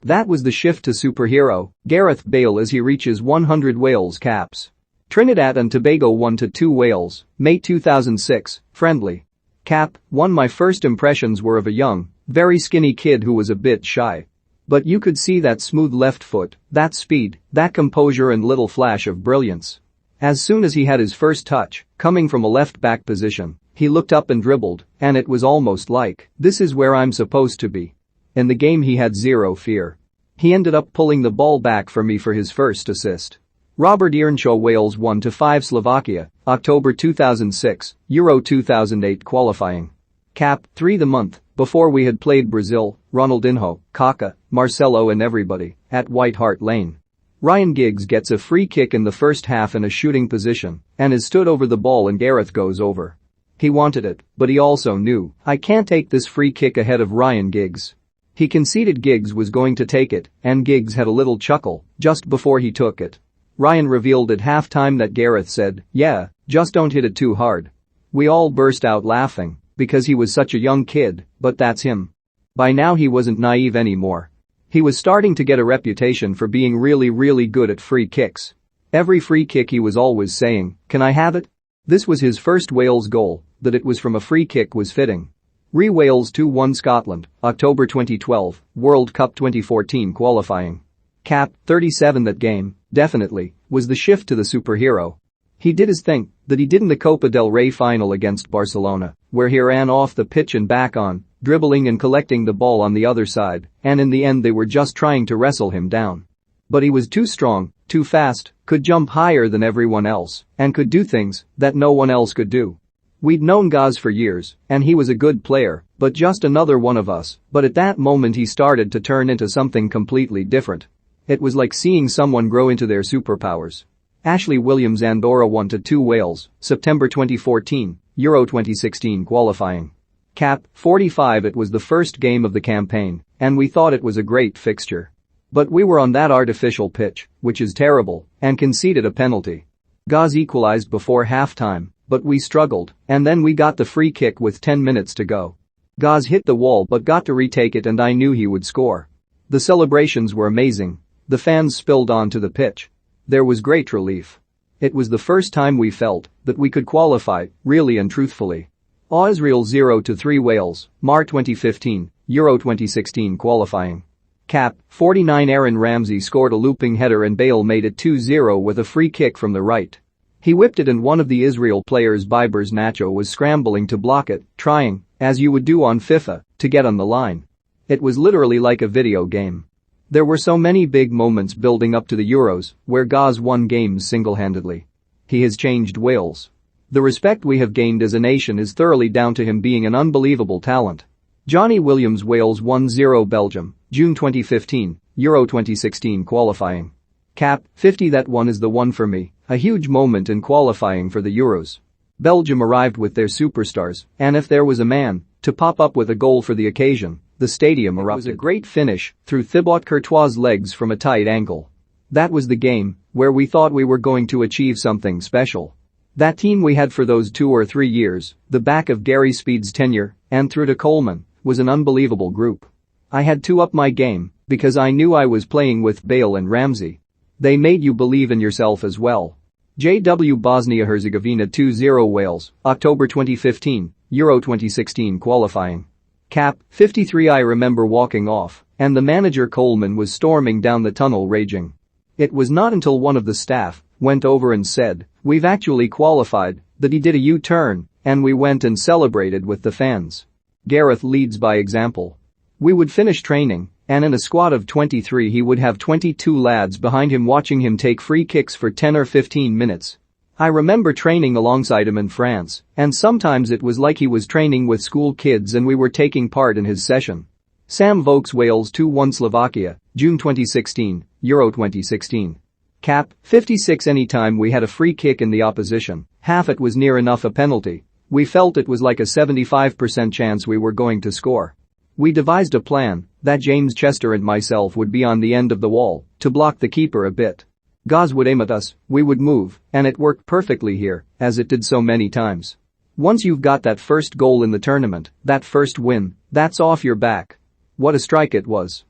That was the shift to superhero, Gareth Bale as he reaches 100 Wales caps. Trinidad and Tobago 1-2 Wales, May 2006, friendly. Cap 1. My first impressions were of a young, very skinny kid who was a bit shy. But you could see that smooth left foot, that speed, that composure and little flash of brilliance. As soon as he had his first touch, coming from a left-back position, he looked up and dribbled, and it was almost like, this is where I'm supposed to be. In the game he had zero fear. He ended up pulling the ball back for me for his first assist. Robert Earnshaw Wales 1-5 Slovakia, October 2006, Euro 2008 qualifying. Cap 3 the month before we had played Brazil, Ronaldinho, Kaká, Marcelo and everybody at White Hart Lane. Ryan Giggs gets a free kick in the first half in a shooting position and is stood over the ball and Gareth goes over. He wanted it, but he also knew, I can't take this free kick ahead of Ryan Giggs. He conceded Giggs was going to take it and Giggs had a little chuckle just before he took it. Ryan revealed at halftime that Gareth said, yeah, just don't hit it too hard. We all burst out laughing because he was such a young kid, but that's him. By now he wasn't naive anymore. He was starting to get a reputation for being really good at free kicks. Every free kick he was always saying, can I have it? This was his first Wales goal, that it was from a free kick was fitting. Wales 2-1 Scotland, October 2012, World Cup 2014 qualifying. Cap 37 that game, definitely, was the shift to the superhero. He did his thing that he did in the Copa del Rey final against Barcelona, where he ran off the pitch and back on, dribbling and collecting the ball on the other side, and in the end they were just trying to wrestle him down. But he was too strong, too fast, could jump higher than everyone else, and could do things that no one else could do. We'd known Gaz for years, and he was a good player, but just another one of us, but at that moment he started to turn into something completely different. It was like seeing someone grow into their superpowers. Ashley Williams Andorra 1-2 Wales, September 2014, Euro 2016 qualifying. Cap 45 It was the first game of the campaign, and we thought it was a great fixture. But we were on that artificial pitch, which is terrible, and conceded a penalty. Gaz equalized before halftime, but we struggled, and then we got the free kick with 10 minutes to go. Gaz hit the wall but got to retake it and I knew he would score. The celebrations were amazing. The fans spilled onto the pitch. There was great relief. It was the first time we felt that we could qualify, really and truthfully. Israel 0-3 Wales, March 2015, Euro 2016 qualifying. Cap 49 Aaron Ramsey scored a looping header and Bale made it 2-0 with a free kick from the right. He whipped it and one of the Israel players Biber's Nacho was scrambling to block it, trying, as you would do on FIFA, to get on the line. It was literally like a video game. There were so many big moments building up to the Euros, where Gaz won games single-handedly. He has changed Wales. The respect we have gained as a nation is thoroughly down to him being an unbelievable talent. Johnny Williams Wales 1-0 Belgium, June 2015, Euro 2016 qualifying. Cap 50 That one is the one for me, a huge moment in qualifying for the Euros. Belgium arrived with their superstars, and if there was a man to pop up with a goal for the occasion, the stadium erupted. It was a great finish through Thibaut Courtois' legs from a tight angle. That was the game where we thought we were going to achieve something special. That team we had for those 2 or 3 years, the back of Gary Speed's tenure and through to Coleman, was an unbelievable group. I had to up my game because I knew I was playing with Bale and Ramsey. They made you believe in yourself as well. JW Bosnia-Herzegovina 2-0 Wales, October 2015, Euro 2016 qualifying. Cap 53 I remember walking off, and the manager Coleman was storming down the tunnel raging. It was not until one of the staff went over and said, "We've actually qualified," that he did a U-turn, and we went and celebrated with the fans. Gareth leads by example. We would finish training, and in a squad of 23 he would have 22 lads behind him watching him take free kicks for 10 or 15 minutes. I remember training alongside him in France, and sometimes it was like he was training with school kids and we were taking part in his session. Sam Vokes Wales 2-1 Slovakia, June 2016, Euro 2016. Cap 56 Anytime we had a free kick in the opposition, half it was near enough a penalty. We felt it was like a 75% chance we were going to score. We devised a plan that James Chester and myself would be on the end of the wall to block the keeper a bit. Gaz would aim at us, we would move, and it worked perfectly here, as it did so many times. Once you've got that first goal in the tournament, that first win, that's off your back. What a strike it was.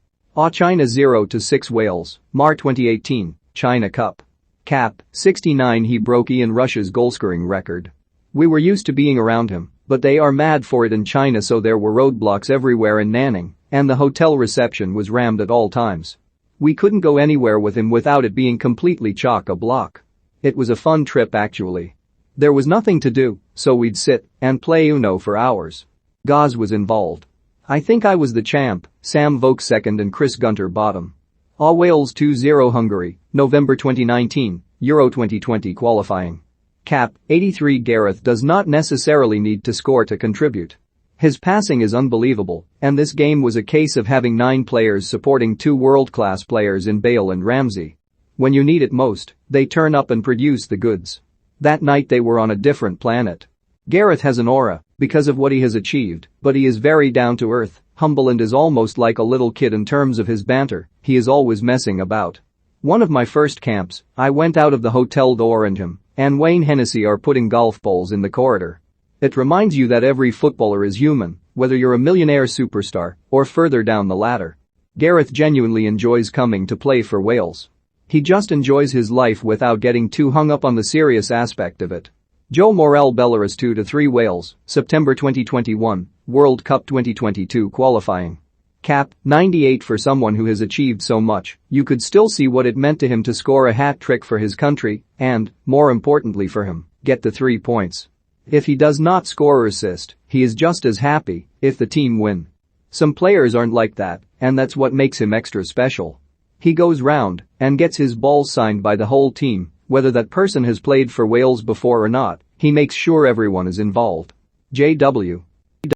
China 0-6 Wales, Mar 2018, China Cup. Cap, 69 he broke Ian Rush's goalscoring record. We were used to being around him, but they are mad for it in China, so there were roadblocks everywhere in Nanning, and the hotel reception was rammed at all times. We couldn't go anywhere with him without it being completely chock-a-block. It was a fun trip actually. There was nothing to do, so we'd sit and play Uno for hours. Gaz was involved. I think I was the champ, Sam Vokes second and Chris Gunter bottom. Wales 2-0 Hungary, November 2019, Euro 2020 qualifying. Cap, 83 Gareth does not necessarily need to score to contribute. His passing is unbelievable, and this game was a case of having 9 players supporting 2 world-class players in Bale and Ramsey. When you need it most, they turn up and produce the goods. That night they were on a different planet. Gareth has an aura because of what he has achieved, but he is very down-to-earth, humble and is almost like a little kid in terms of his banter. He is always messing about. One of my first camps, I went out of the hotel door and him and Wayne Hennessy are putting golf balls in the corridor. It reminds you that every footballer is human, whether you're a millionaire superstar or further down the ladder. Gareth genuinely enjoys coming to play for Wales. He just enjoys his life without getting too hung up on the serious aspect of it. Joe Morel Belarus 2-3 Wales, September 2021, World Cup 2022 qualifying. Cap, 98 for someone who has achieved so much, you could still see what it meant to him to score a hat-trick for his country and, more importantly for him, get the 3 points. If he does not score or assist, he is just as happy if the team win. Some players aren't like that, and that's what makes him extra special. He goes round and gets his balls signed by the whole team, whether that person has played for Wales before or not, he makes sure everyone is involved. JW.